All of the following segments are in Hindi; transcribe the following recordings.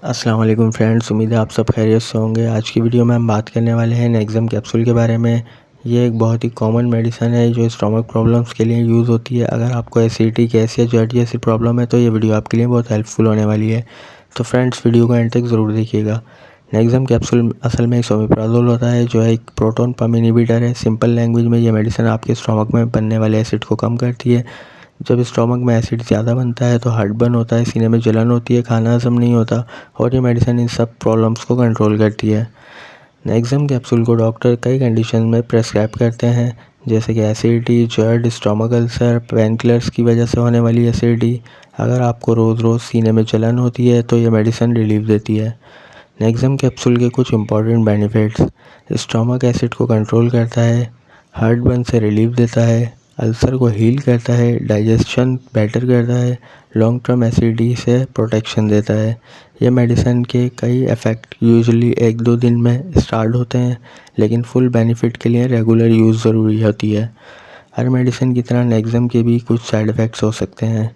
अस्सलाम वालेकुम फ्रेंड्स, उम्मीद है आप सब खैरियत से होंगे। आज की वीडियो में हम बात करने वाले हैं नेक्सम कैप्सूल के बारे में। ये एक बहुत ही कॉमन मेडिसिन है जो स्टमक प्रॉब्लम्स के लिए यूज़ होती है। अगर आपको एसिडिटी, गैस या जर्द जैसी प्रॉब्लम है तो ये वीडियो आपके लिए बहुत हेल्पफुल होने वाली है। तो फ्रेंड्स, वीडियो को एंड तक ज़रूर देखिएगा। नेक्सम कैप्सूल असल में एक ओमेप्राजोल होता है जो एक प्रोटॉन पम्प इनहिबिटर है। सिंपल लैंग्वेज में ये मेडिसिन आपके स्टमक में बनने वाले एसिड को कम करती है। जब स्टमक में एसिड ज़्यादा बनता है तो हार्टबर्न होता है, सीने में जलन होती है, खाना हजम नहीं होता और ये मेडिसिन इन सब प्रॉब्लम्स को कंट्रोल करती है। नेक्सम कैप्सूल को डॉक्टर कई कंडीशन में प्रेस्क्राइब करते हैं, जैसे कि acidity, GERD, stomach ulcer, painkillers की वजह से होने वाली एसिडिटी। अगर आपको रोज़ रोज़ सीने में जलन होती है तो ये मेडिसिन रिलीफ देती है। नेक्सम कैप्सूल के कुछ इंपॉर्टेंट बेनिफिट्स: स्टमक एसिड को कंट्रोल करता है, हार्टबर्न से रिलीफ देता है, अल्सर को हील करता है, डाइजेशन बेटर करता है, लॉन्ग टर्म एसिडिटी से प्रोटेक्शन देता है। ये मेडिसिन के कई इफ़ेक्ट यूजुअली 1-2 दिन में स्टार्ट होते हैं, लेकिन फुल बेनिफिट के लिए रेगुलर यूज़ ज़रूरी होती है। हर मेडिसिन की तरह नेक्सम के भी कुछ साइड इफ़ेक्ट्स हो सकते हैं,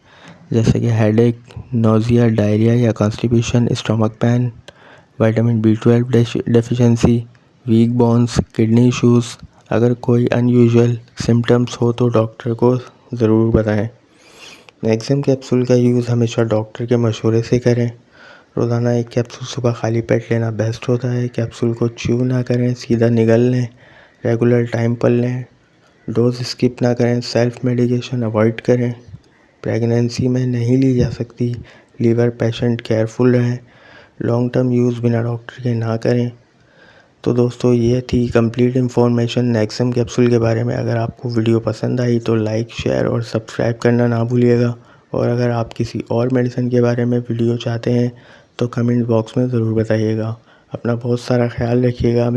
जैसे कि हेडेक, नोज़िया, डायरिया या constipation, stomach pain, vitamin B12 deficiency, weak bones, kidney issues. अगर कोई अनयूजुअल सिम्टम्स हो तो डॉक्टर को ज़रूर बताएं। नेक्सम कैप्सूल का यूज़ हमेशा डॉक्टर के मशवरे से करें। रोज़ाना एक कैप्सूल सुबह खाली पेट लेना बेस्ट होता है। कैप्सूल को च्यू ना करें, सीधा निगल लें। रेगुलर टाइम पर लें। डोज स्किप ना करें। सेल्फ मेडिकेशन अवॉइड करें। प्रेगनेंसी में नहीं ली जा सकती। लीवर पेशेंट केयरफुल रहें। लॉन्ग टर्म यूज़ बिना डॉक्टर के ना करें। तो दोस्तों, ये थी कंप्लीट इन्फॉर्मेशन नेक्सम कैप्सूल के बारे में। अगर आपको वीडियो पसंद आई तो लाइक, शेयर और सब्सक्राइब करना ना भूलिएगा। और अगर आप किसी और मेडिसिन के बारे में वीडियो चाहते हैं तो कमेंट बॉक्स में ज़रूर बताइएगा। अपना बहुत सारा ख्याल रखिएगा।